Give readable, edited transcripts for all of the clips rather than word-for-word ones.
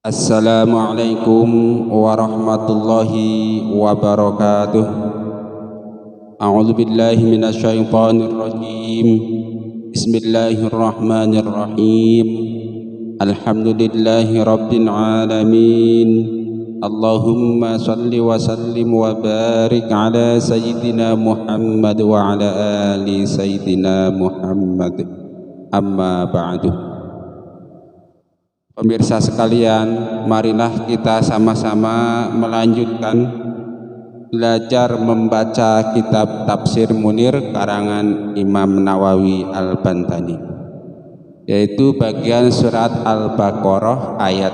Assalamualaikum warahmatullahi wabarakatuh. A'udzu billahi minasyaitonir rajim. Bismillahirrahmanirrahim. Alhamdulillahi rabbil alamin. Allahumma shalli wa sallim wa barik ala sayyidina Muhammad wa ala ali sayyidina Muhammad. Amma ba'du. Pemirsa sekalian, marilah kita sama-sama melanjutkan belajar membaca kitab Tafsir Munir karangan Imam Nawawi Al-Bantani, yaitu bagian surat Al-Baqarah ayat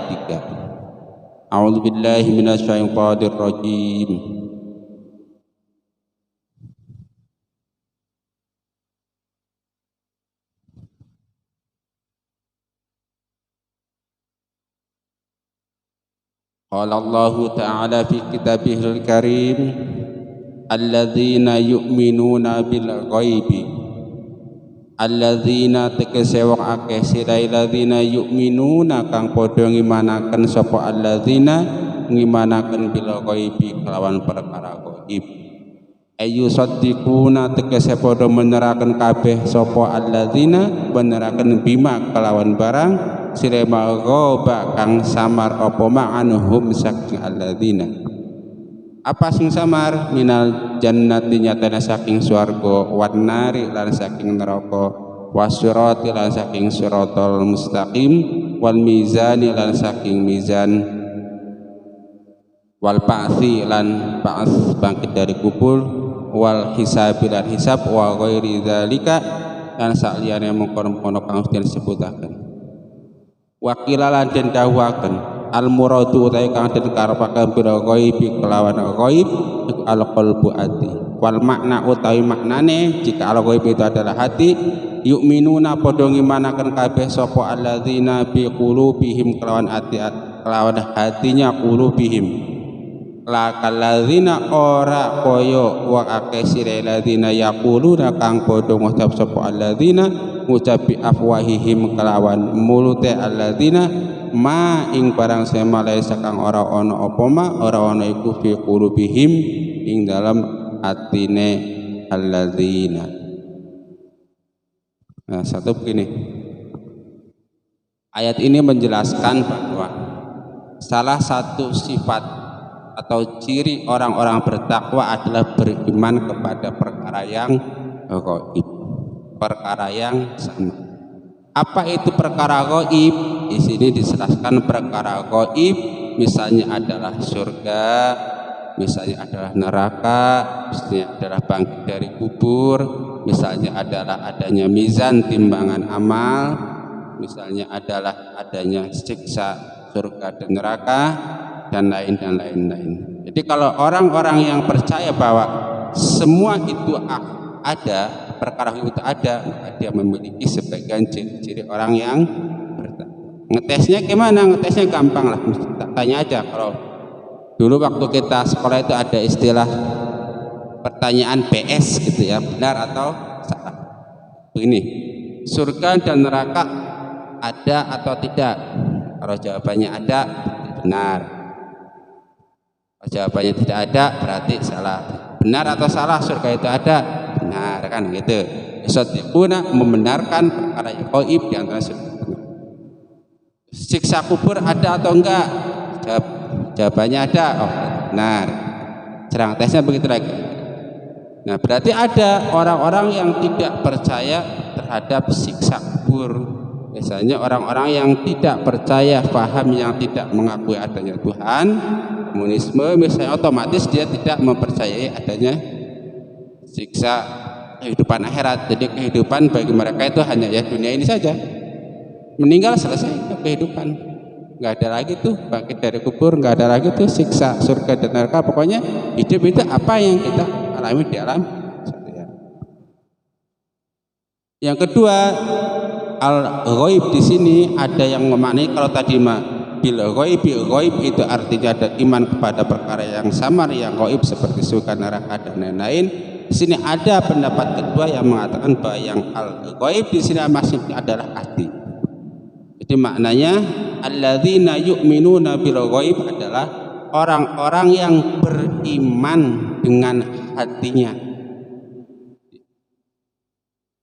3. A'udzubillahi minasyaitonir rajim. Qala Allah Ta'ala fi kitabihil karim, alladzina yu'minuna bil ghaibi. Alladzina tegese wong akeh sira alladzina yu'minuna kang padha ngimanaken sapa alladzina ngimanaken bil ghaibi kelawan perkara ghaib. Ayu saddiquna tegese padha meneraken kabeh sapa alladzina meneraken bima kelawan barang sirema ghaba kang samar apa ma'anuhum saking alladzina. Apa sing samar? Minal jannati nyatana saking swarga, wan nari lan saking neraka, wasyirati lan saking siratal mustaqim, wal mizani lan saking mizan, wal ba'tsi lan ba'ts bangkit dari kubur, wal hisabi lan hisab, wa ghairi dzalika lan saliyane mengkono-kono kang disebutaken. Wakilalan den dawuhaken al muradu utawi kang den karepaken bil ghaibi kelawan ghaib al qalbu ati, wal makna utawi maknane jika al ghaib itu adalah hati, yu'minuna padha ngimanaken kabeh sapa alladzina bi qulubihim kelawan ati kelawan hatinya qulubihim, la kalladzina ora kaya wa akeh sira alladzina yaquluna kang padha ngucap sapa alladzina ngucap bi afwahihim kelawan mulute alladzina ma ing barang semale sakang ora ana apa ma ora ana iku fi qulubihim ing dalam atine alladzina. Nah, satu begini, ayat ini menjelaskan bahwa salah satu sifat atau ciri orang-orang bertakwa adalah beriman kepada perkara yang ghaib, perkara yang sama. Apa itu perkara ghaib? Di sini dijelaskan perkara ghaib misalnya adalah surga, misalnya adalah neraka, misalnya adalah bangkit dari kubur, misalnya adalah adanya mizan timbangan amal, misalnya adalah adanya siksa surga dan neraka, dan lain dan lain-lain. Jadi kalau orang-orang yang percaya bahwa semua itu ada, perkara itu ada, maka dia memiliki sebagian ciri-ciri orang yang bertakwa. Ngetesnya gimana? Ngetesnya gampang lah, tanya aja. Kalau dulu waktu kita sekolah itu ada istilah pertanyaan PS gitu ya, benar atau salah. Begini, surga dan neraka ada atau tidak? Kalau jawabannya ada, benar. Kalau jawabannya tidak ada, berarti salah. Benar atau salah surga itu ada? Benar, kan gitu. Yusaddiquna membenarkan perkara yang ghaib di antara surga. Siksa kubur ada atau enggak? Jawabannya ada. Oh, benar. Serang tesnya begitu lagi. Nah, berarti ada orang-orang yang tidak percaya terhadap siksa kubur. Biasanya orang-orang yang tidak percaya, paham yang tidak mengakui adanya Tuhan, komunisme misalnya, otomatis dia tidak mempercayai adanya siksa kehidupan akhirat. Jadi kehidupan bagi mereka itu hanya ya dunia ini saja, meninggal selesai kehidupan, nggak ada lagi tuh bangkit dari kubur, nggak ada lagi tuh siksa surga dan neraka. Pokoknya hidup itu apa yang kita alami di alam. Yang kedua, al-ghaib di sini ada yang memaknai, kalau tadi bil ghaib itu artinya ada iman kepada perkara yang samar, yang ghaib seperti surga, neraka dan lain-lain. Di sini ada pendapat kedua yang mengatakan bahwa yang al-ghaib di sini maksudnya adalah hati. Jadi maknanya alladzina yu'minuna bil ghaib adalah orang-orang yang beriman dengan hatinya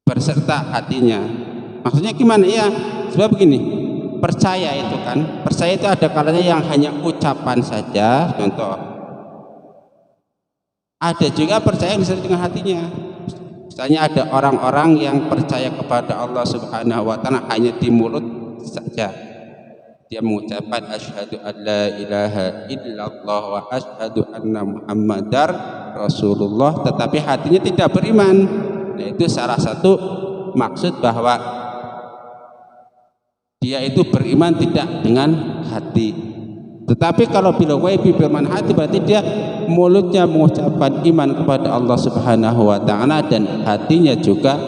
berserta hatinya. Maksudnya gimana ya? Sebab begini, percaya itu kan, percaya itu ada kalanya yang hanya ucapan saja, contoh. Ada juga percaya yang disertai dengan hatinya. Misalnya ada orang-orang yang percaya kepada Allah Subhanahu wa taala hanya di mulut saja. Dia mengucapkan asyhadu an la ilaha illallah wa asyhadu anna muhammadar rasulullah, tetapi hatinya tidak beriman. Nah, itu salah satu maksud bahwa dia itu beriman tidak dengan hati. Tetapi kalau bil ghaibi beriman hati, berarti dia mulutnya mengucapkan iman kepada Allah Subhanahu wa taala dan hatinya juga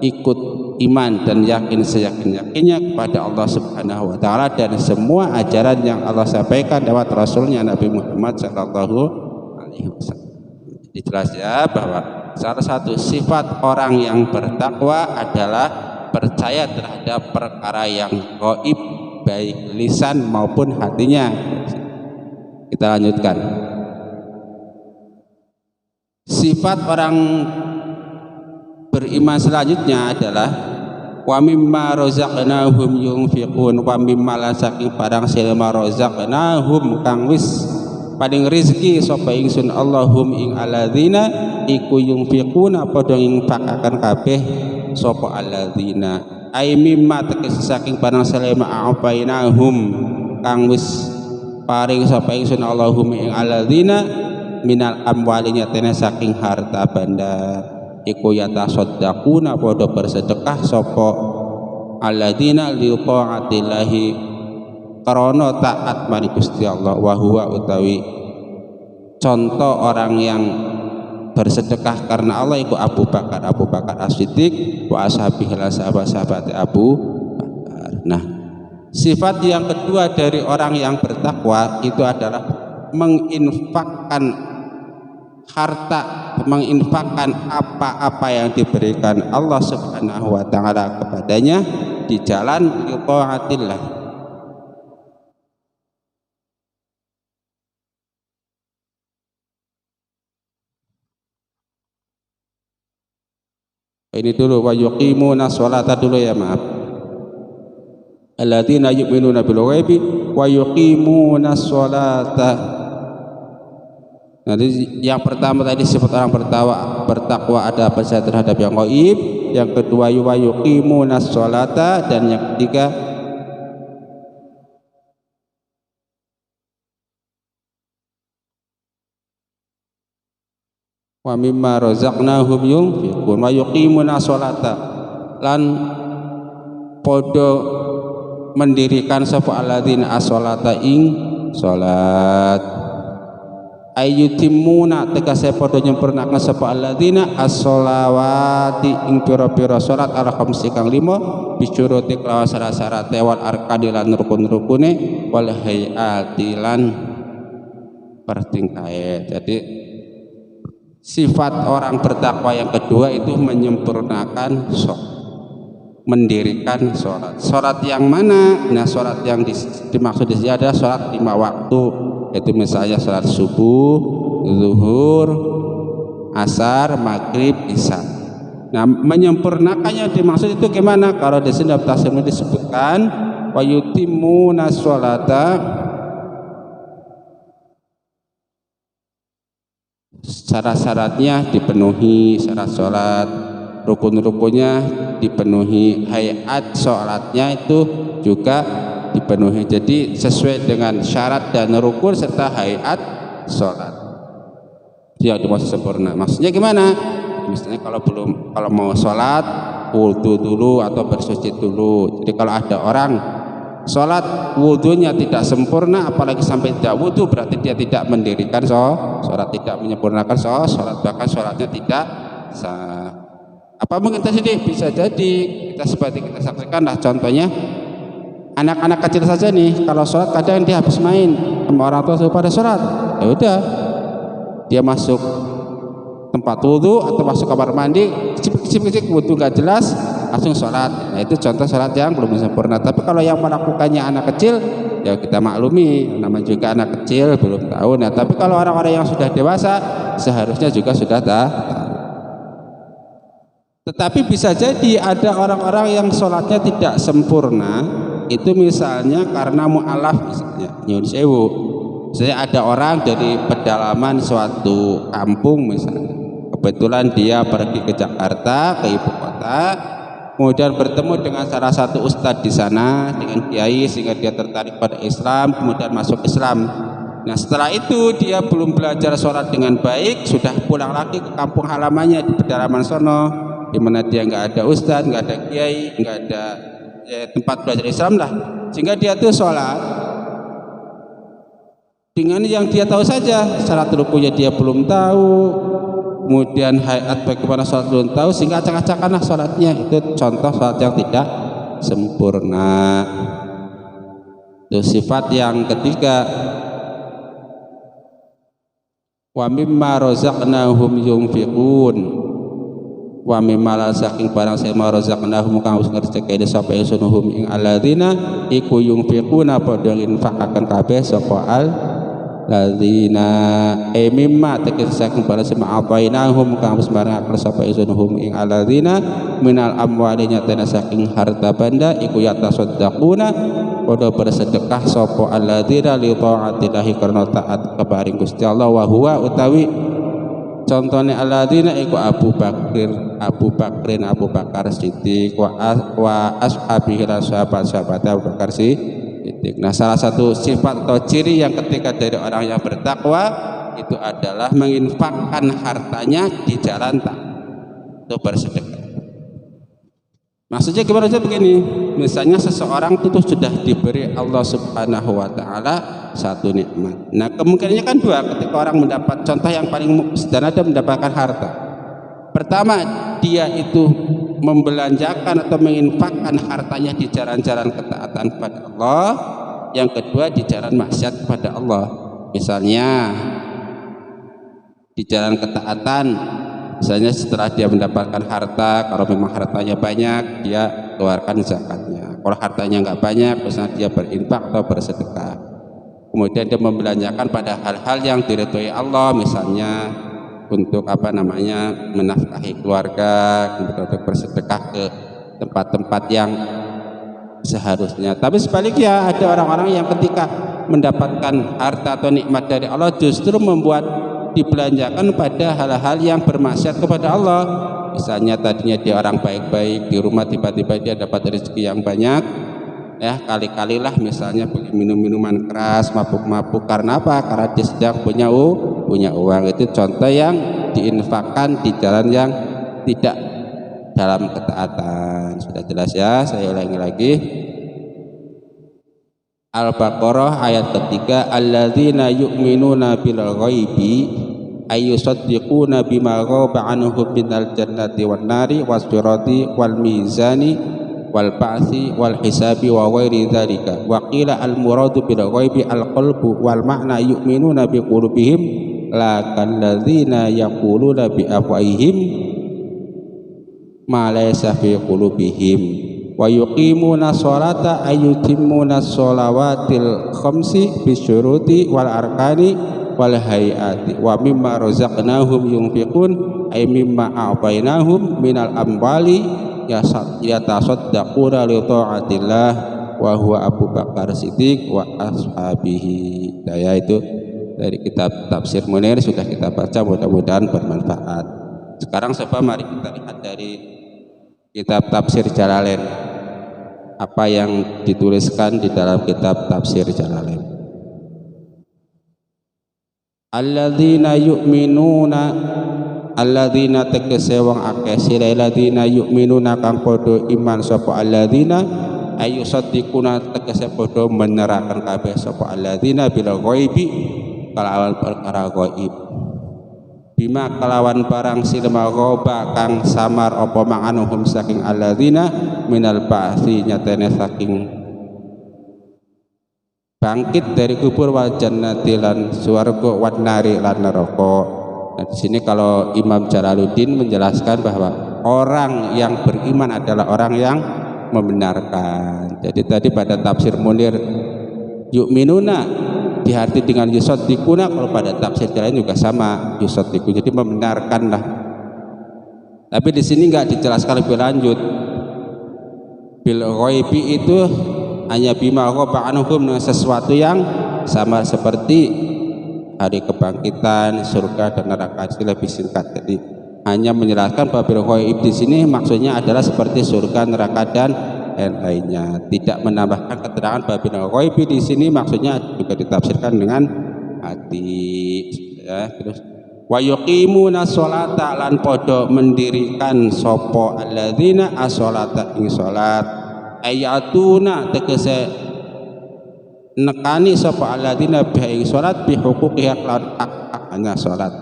ikut iman dan yakin seyakin-yakinnya kepada Allah Subhanahu wa taala dan semua ajaran yang Allah sampaikan lewat rasulnya Nabi Muhammad sallallahu alaihi wasallam. Jadi jelas ya bahwa salah satu sifat orang yang bertakwa adalah percaya terhadap perkara yang gaib, baik lisan maupun hatinya. Kita lanjutkan. Sifat orang beriman selanjutnya adalah wa mimma razaqnahum yunfiqun, wa mimma saking barang selema razaqnahum kang wis paling rezeki sapa ingsun Allahum ing alladzina iku yunfiquna padha infakaken kabeh sapa alladzina ai mimma tegese saking barang selema a'painahum kang wis paring sapa ingsun Allahum ing alladzina minal amwalinya tene saking harta banda iku yatasaddaquna padha bersedekah sapa alladzina li taatillahi karena taat mani Gusti Allah. Wa huwa utawi contoh orang yang bersedekah karena Allah iku Abu Bakar As-Siddiq wa ashabihi sahabat-sahabat Abu Bakar. Nah, sifat yang kedua dari orang yang bertakwa itu adalah menginfakkan harta, menginfakkan apa-apa yang diberikan Allah Subhanahu wa taala kepadanya di jalan taatillah. Ini dulu wa yuqimuna sholata dulu ya, maaf. Alladzina yu'minuna bil ghaibi wa yuqimuna sholata. Nanti yang pertama tadi sifat orang bertakwa ada percaya terhadap yang gaib, yang kedua wa yuqimuna sholata, dan yang ketiga wa mimma razaqnahum yunfiqun wa yuqimuna sholata, lan podo mendirikan sapa alladzina as-sholata ing salat ayyutimuna tegese podo nyempurnakan sapa alladzina as-sholawati ing pira-pira salat ala khamsi kang 5 bisyuruti kelawan syarat-syarat wal arkani lan rukun-rukune wal hayati lan pertingkae. Jadi sifat orang bertakwa yang kedua itu menyempurnakan sholat, mendirikan sholat. Sholat yang mana? Nah, sholat yang dimaksud di sini adalah sholat 5 waktu, yaitu misalnya sholat subuh, zuhur, asar, maghrib, isya. Nah, menyempurnakannya dimaksud itu gimana? Kalau di sini tafsirnya disebutkan wa yutimuna sholata, syarat-syaratnya dipenuhi, syarat sholat, rukun-rukunnya dipenuhi, hayat sholatnya itu juga dipenuhi. Jadi sesuai dengan syarat dan rukun serta hayat sholat yang dimaksud sempurna. Maksudnya gimana? Misalnya kalau mau sholat wudu dulu atau bersuci dulu. Jadi kalau ada orang sholat wudunya tidak sempurna, apalagi sampai tidak wudu, berarti dia tidak mendirikan sholat, tidak menyempurnakan sholat, bahkan sholatnya tidak sah. Apa mungkin terjadi? Bisa jadi kita seperti kita sampaikan lah, contohnya anak-anak kecil saja nih, kalau sholat kadang dia habis main sama orang tua pada sholat, ya udah dia masuk tempat wudu atau masuk kamar mandi, kecil wudu nggak jelas, langsung sholat. Nah itu contoh sholat yang belum sempurna. Tapi kalau yang melakukannya anak kecil, ya kita maklumi, namanya juga anak kecil belum tahu. Nah tapi kalau orang-orang yang sudah dewasa seharusnya juga sudah tahu. Tetapi bisa jadi ada orang-orang yang sholatnya tidak sempurna, itu misalnya karena mu'alaf, misalnya nyun sewu, saya ada orang dari pedalaman suatu kampung misalnya, kebetulan dia pergi ke Jakarta, ke ibu kota, kemudian bertemu dengan salah satu ustadz di sana, dengan kiai, sehingga dia tertarik pada Islam, kemudian masuk Islam. Nah setelah itu dia belum belajar sholat dengan baik, sudah pulang lagi ke kampung halamannya di pedalaman sono, di mana dia nggak ada ustadz, nggak ada kiai, nggak ada tempat belajar Islam lah, sehingga dia tuh sholat dengan yang dia tahu saja, syarat rukunya dia belum tahu, kemudian hayat bagaimana sholat belum tahu, sehingga acak-acakan lah sholatnya. Itu contoh sholat yang tidak sempurna. Itu sifat yang ketiga, wa mimma razaqnahum yunfiqun, wa mimma saking barang saya razaqnahum kang wis ngerjakake sapa ingsunhum ing alladzina iku yunfiquna padha infakaken kabeh sapa alladzina mimma tegese saking barang saya apainahum kang wis marangaken sapa ingsunhum ing alladzina minal amwali nyatana saking harta banda iku yatasaddaquna padha bersedekah sapa alladzina li taatillahi karena taat keparing Gusti Allah, wa huwa utawi contohnya alladzina iku Abu Bakar Siddiq wa ashabihi lan sahabat Abu Bakar Siddiq. Nah salah satu sifat atau ciri yang ketiga dari orang yang bertakwa itu adalah menginfakkan hartanya di jalan taat, itu bersedekah. Maksudnya gimana aja begini, misalnya seseorang itu sudah diberi Allah Subhanahu wa taala satu nikmat. Nah, kemungkinannya kan dua, ketika orang mendapat contoh yang paling sederhana, mendapatkan harta. Pertama, dia itu membelanjakan atau menginfakkan hartanya di jalan-jalan ketaatan kepada Allah. Yang kedua, di jalan maksiat kepada Allah. Misalnya di jalan ketaatan, misalnya setelah dia mendapatkan harta, kalau memang hartanya banyak, dia keluarkan zakatnya. Kalau hartanya nggak banyak, misalnya dia berinfak atau bersedekah. Kemudian dia membelanjakan pada hal-hal yang diridhoi Allah, misalnya untuk menafkahi keluarga, kemudian untuk bersedekah ke tempat-tempat yang seharusnya. Tapi sebaliknya ada orang-orang yang ketika mendapatkan harta atau nikmat dari Allah justru membuat dibelanjakan pada hal-hal yang bermaksiat kepada Allah. Misalnya tadinya dia orang baik-baik, di rumah tiba-tiba dia dapat rezeki yang banyak, ya kali-kalilah misalnya minum-minuman keras, mabuk-mabuk. Karena apa? Karena dia sedang punya uang. Itu contoh yang diinfakkan di jalan yang tidak dalam ketaatan. Sudah jelas ya, saya ulangi lagi. Al-Baqarah ayat ketiga, alladzina yu'minuna bil ghaibi ayyusaddiquna bima ghaba anhum minal jannati wan nari wasirati wal mizani wal ba'si wal hisabi wa ghairi dzalika. Wa qila al muradu bil ghaibi al qalbu wal ma'na yu'minuna bi qulubihim la kalladzina yaquluna bi afwahihim ma laysa fi qulubihim. Wa yuqimuna sholata ayyutimuna sholawatil khamsi bisyuruti wal arkani wal hayati wa mimma razaqnahum yunfiqun ay mimma a'tainahum minal amwali yatasaddaquna li ta'atillah wa huwa Abu Bakar Siddiq wa ashabihi. Daya itu dari kitab Tafsir Munir sudah kita baca, mudah-mudahan bermanfaat. Sekarang coba mari kita lihat dari kitab Tafsir Jalalain, apa yang dituliskan di dalam kitab Tafsir Jalalain. Alladzina yu'minuna, alladzina tegese wong akeh sira alladzina yu'minuna kang padha iman sapa alladzina ayu saddiquna tegese padha meneraken kabeh sapa alladzina bil ghaibi kalawan perkara ghaib. Bima kelawan barang silma ghaba kang samar apa manganuhum saking alladzina minal ba'si nyatene saking bangkit dari kubur wal jannati lan swarga wan nari lan neraka. Nah, di sini kalau Imam Jalaluddin menjelaskan bahwa orang yang beriman adalah orang yang membenarkan. Jadi tadi pada tafsir Munir yu'minuna diarti dengan yusaddiquna, kalau pada tafsir lain juga sama yusaddiqu, jadi membenarkan lah. Tapi di sini nggak dijelaskan lebih lanjut. Bil ghaibi itu hanya bima ghaba anhum, dengan sesuatu yang sama seperti hari kebangkitan, surga dan neraka. Itu lebih singkat. Jadi hanya menjelaskan bahwa bil ghaib di sini maksudnya adalah seperti surga, neraka dan lainnya. Tidak menambahkan keterangan bahwa bil ghaib di sini maksudnya juga ditafsirkan dengan hati. Ya, terus wa yuqimuna sholata, lan podo mendirikan sopo alladzina as-sholata ing sholat, ayatuna tegese nekani sopo alladzina bi ing sholat bi huquqiha lan hak-haknya sholat.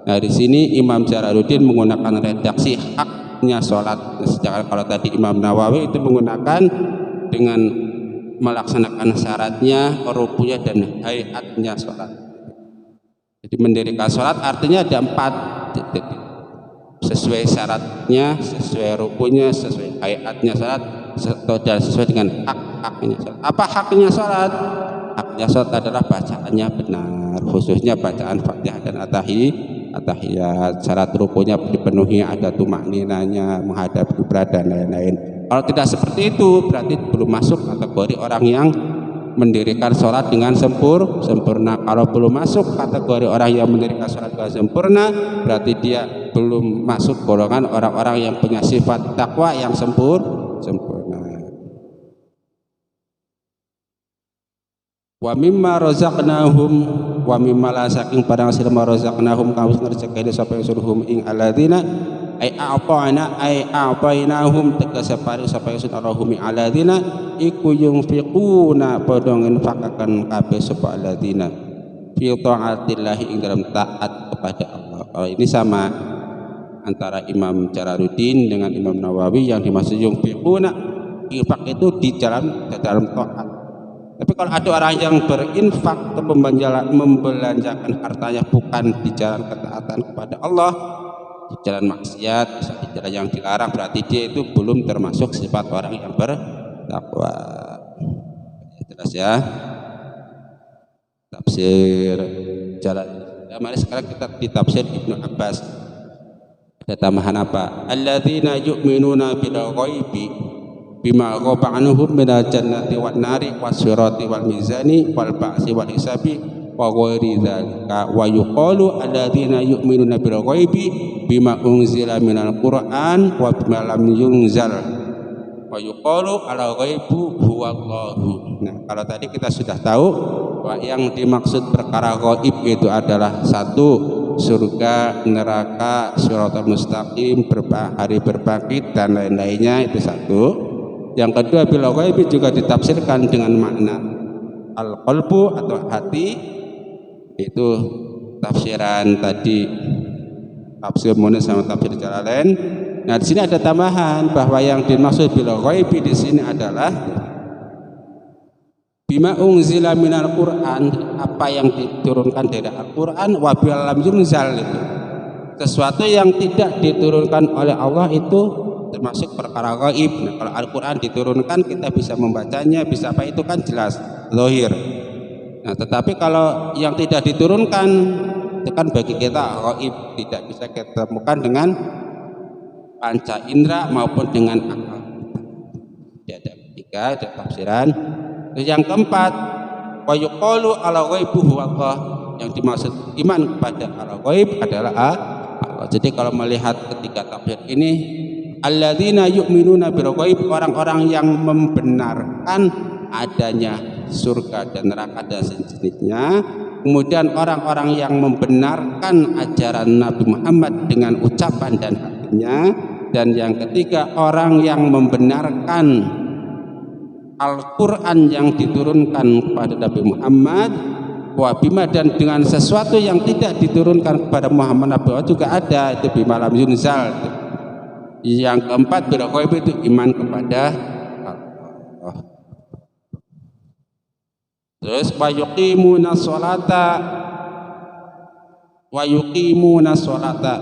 Nah di sini Imam Jalaluddin menggunakan redaksi haknya sholat, sedangkan kalau tadi Imam Nawawi itu menggunakan dengan melaksanakan syaratnya, rukunya dan hayatnya sholat. Jadi mendirikan sholat artinya ada 4, sesuai syaratnya, sesuai rukunya, sesuai hayatnya sholat, dan sesuai dengan hak-haknya sholat. Apa haknya sholat? Haknya sholat adalah bacaannya benar, khususnya bacaan Fatihah dan At-Tahiyat. Syarat rukunya dipenuhi, ada tumakninanya, menghadap kiblat dan lain-lain. Kalau tidak seperti itu berarti belum masuk kategori orang yang mendirikan sholat dengan sempurna. Kalau belum masuk kategori orang yang mendirikan sholat dengan sempurna, berarti dia belum masuk golongan orang-orang yang punya sifat takwa yang sempurna. Wa mimma razaqnahum, wa mimma la saking padang silma razaqnahum kang wis ngrezekeni sapa suruhum ing alladzina ai a'tainahum tegese paring sapa sun Allahum alladzina iku yunfiquna padha nginfakaken kabeh sapa alladzina fi ta'atillah ing dalam taat kepada Allah. Kalau ini sama antara Imam Jalaluddin dengan Imam Nawawi. Yang dimaksud yunfiquna, infak itu di dalam taat. Tapi kalau ada orang yang berinfak atau membelanjakan hartanya bukan di jalan ketaatan kepada Allah, di jalan maksiat, di jalan yang dilarang, berarti dia itu belum termasuk sifat orang yang bertakwa. Jelas ya? Tafsir jalan. Ya, mari sekarang kita di tafsir Ibnu Abbas. Ada tambahan apa? Alladzina yu'minuna bil ghaibi bima ghaba anhum minal jannati wan nari wassirati wal mizani wal ba'si wal hisabi wa ghairi dzalika. Wa yuqalu alladzina yu'minuna bil ghaibi bima unzila minal qur'an wa bima lam yunzal wa yuqalu al ghaibu huwallahu. Nah, kalau tadi kita sudah tahu bahwa yang dimaksud perkara ghaib itu adalah satu, surga, neraka, siratal mustaqim, hari berbangkit dan lain-lainnya, itu satu. Yang kedua, bil ghaib juga ditafsirkan dengan makna al-qalbu atau hati. Itu tafsiran tadi tafsir Munir sama tafsir Jalalain. Nah, di sini ada tambahan bahwa yang dimaksud bil ghaib di sini adalah bima unzila minal Qur'an, apa yang diturunkan dari Al-Qur'an, wa lam yunzal, itu sesuatu yang tidak diturunkan oleh Allah itu termasuk perkara gaib. Nah, kalau Al-Quran diturunkan kita bisa membacanya, bisa apa, itu kan jelas zahir. Nah, tetapi kalau yang tidak diturunkan itu kan bagi kita gaib, tidak bisa kita temukan dengan panca indera maupun dengan akal. Ada tiga, ada tafsiran. Terus yang keempat, wa yuqalu ala ghaibu huwallah, yang dimaksud iman kepada al ghaib adalah Allah. Jadi kalau melihat ketiga tafsir ini, alladzina yu'minuna bil ghaib, orang-orang yang membenarkan adanya surga dan neraka dan sejenisnya. Kemudian orang-orang yang membenarkan ajaran Nabi Muhammad dengan ucapan dan hatinya. Dan yang ketiga, orang yang membenarkan Al-Quran yang diturunkan kepada Nabi Muhammad, wa bima, dan dengan sesuatu yang tidak diturunkan kepada Muhammad Nabi juga ada, itu bima lam yunzal. Yang keempat, bil ghaib itu iman kepada Allah. Terus wa yuqimuna sholata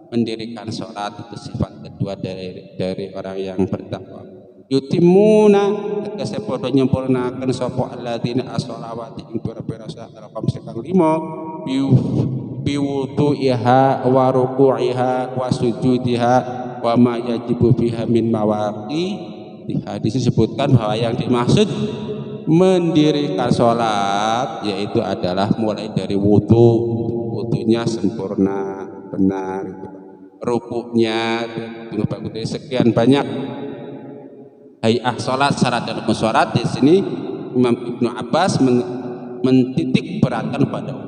mendirikan sholat itu sifat kedua dari orang yang bertakwa. Yutimuna tegese padha nyempurnaken sapa alladzina as-sholawati ing pira-pira salat khamsa kang 5 biwudu'iha wa ruku'iha wa sujudiha wa ma yajibu fiha min mawaqi. Di hadis disebutkan bahwa yang dimaksud mendirikan sholat yaitu adalah mulai dari wudunya sempurna benar, rukuknya sekian banyak hayah sholat, syarat dan rukun sholat. Di sini Imam Ibnu Abbas mentitik beratkan pada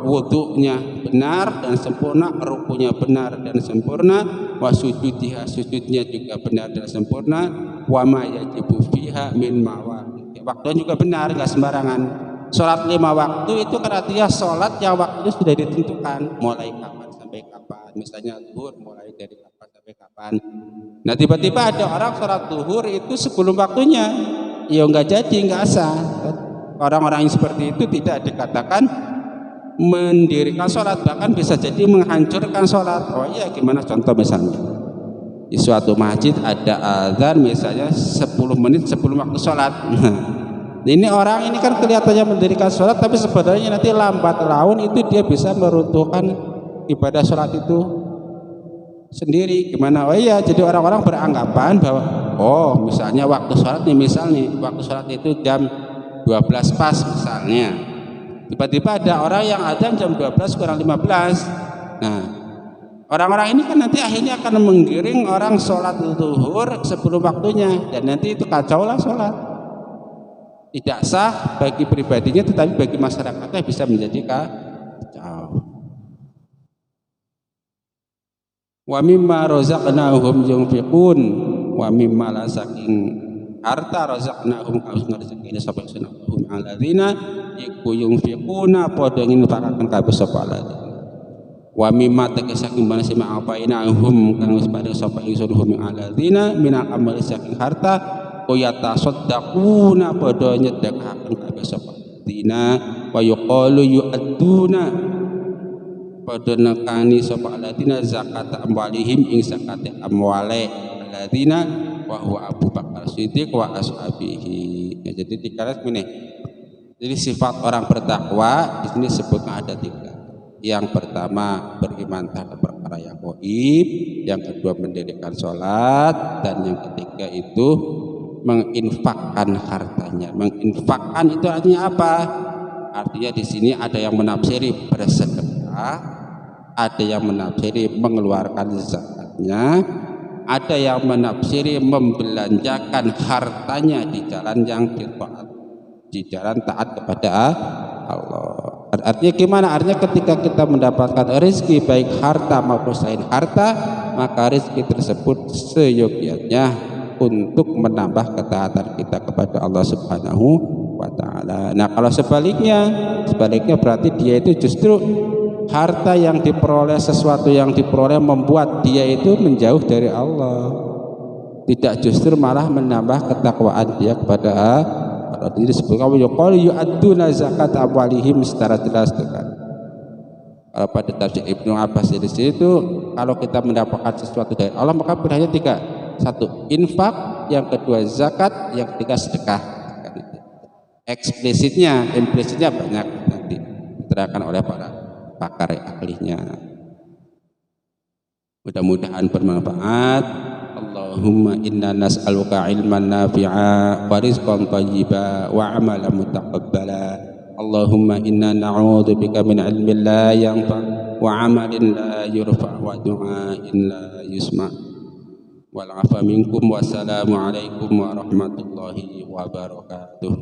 wudunya benar dan sempurna, rukunya benar dan sempurna, wa sujudiha sujudnya juga benar dan sempurna, wa ma yajibu fiha min mawaqi, waktunya juga benar, enggak sembarangan. Sholat 5 waktu itu kan artinya sholat yang waktunya sudah ditentukan mulai kapan sampai kapan. Misalnya zuhur mulai dari kapan sampai kapan. Nah tiba-tiba ada orang sholat zuhur itu sebelum waktunya, ya enggak jadi, enggak sah. Orang-orang yang seperti itu tidak dikatakan mendirikan sholat, bahkan bisa jadi menghancurkan sholat. Oh iya, gimana contoh misalnya di suatu masjid ada azan misalnya 10 menit sebelum waktu sholat. Ini orang ini kan kelihatannya mendirikan sholat, tapi sebenarnya nanti lambat laun itu dia bisa meruntuhkan ibadah sholat itu sendiri. Gimana? Oh iya, jadi orang-orang beranggapan bahwa oh misalnya waktu sholat nih, waktu sholat itu jam 12 pas misalnya, tiba-tiba ada orang yang adzan jam 12 kurang 15. Nah orang-orang ini kan nanti akhirnya akan menggiring orang sholat zuhur sebelum waktunya, dan nanti itu kacau lah sholat. Tidak sah bagi pribadinya, tetapi bagi masyarakatnya bisa menjadi kacau. Wa mimma razaqnahum yunfiqun, wa mimma la saking harta razaqnahum kaus rezeki sapa sunahum alladzina iku yunfiquna padha nginfakaken kabeh sapa alladzina. Wa mimma saking bana sima apainahum kang wis padha sapa ingsunhum alladzina minal amali saking harta yata saddaquna padha nyedekaken kabeh sapa dina wa yuqalu yu'adduna padha nekani sapa alladzina zakat amwalihim ing zakat amwale alladzina wa huwa Abu Bakar Siddiq wa ashabihi. Ya, jadi tiga ini. Jadi sifat orang bertakwa di sini sebutnya ada 3. Yang pertama beriman terhadap perkara yang gaib, yang kedua mendirikan sholat, dan yang ketiga itu menginfakkan hartanya. Menginfakkan itu artinya apa? Artinya di sini ada yang menafsiri bersedekah, ada yang menafsiri mengeluarkan zakatnya, ada yang menafsiri membelanjakan hartanya di jalan yang taat, di jalan taat kepada Allah. Artinya gimana? Artinya ketika kita mendapatkan rezeki baik harta maupun selain harta, maka rezeki tersebut seyogyanya untuk menambah ketaatan kita kepada Allah Subhanahu wa taala. Nah, kalau sebaliknya berarti dia itu justru harta yang diperoleh, sesuatu yang diperoleh membuat dia itu menjauh dari Allah. Tidak, justru malah menambah ketakwaan dia kepada Allah. Ini disebutkan yuqalu yu'adduna zakat amwalihim secara jelas kan. Kalau pada tafsir Ibnu Abbas di situ, kalau kita mendapatkan sesuatu dari Allah maka pilihannya 3. 1 infak, yang kedua zakat, yang ketiga sedekah. Eksplisitnya, implisitnya banyak nanti diterangkan oleh para pakar ahlinya. Mudah-mudahan bermanfaat. Allahumma inna nas'aluka ilman nafi'a wa rizqan thayyiba wa amalan mutaqabbala. Allahumma inna na'udzubika min ilmin la yanfa' wa amalin la yurfa' wa du'ain la yusma'. Wal afa minkum, wassalamu alaikum warahmatullahi wabarakatuh.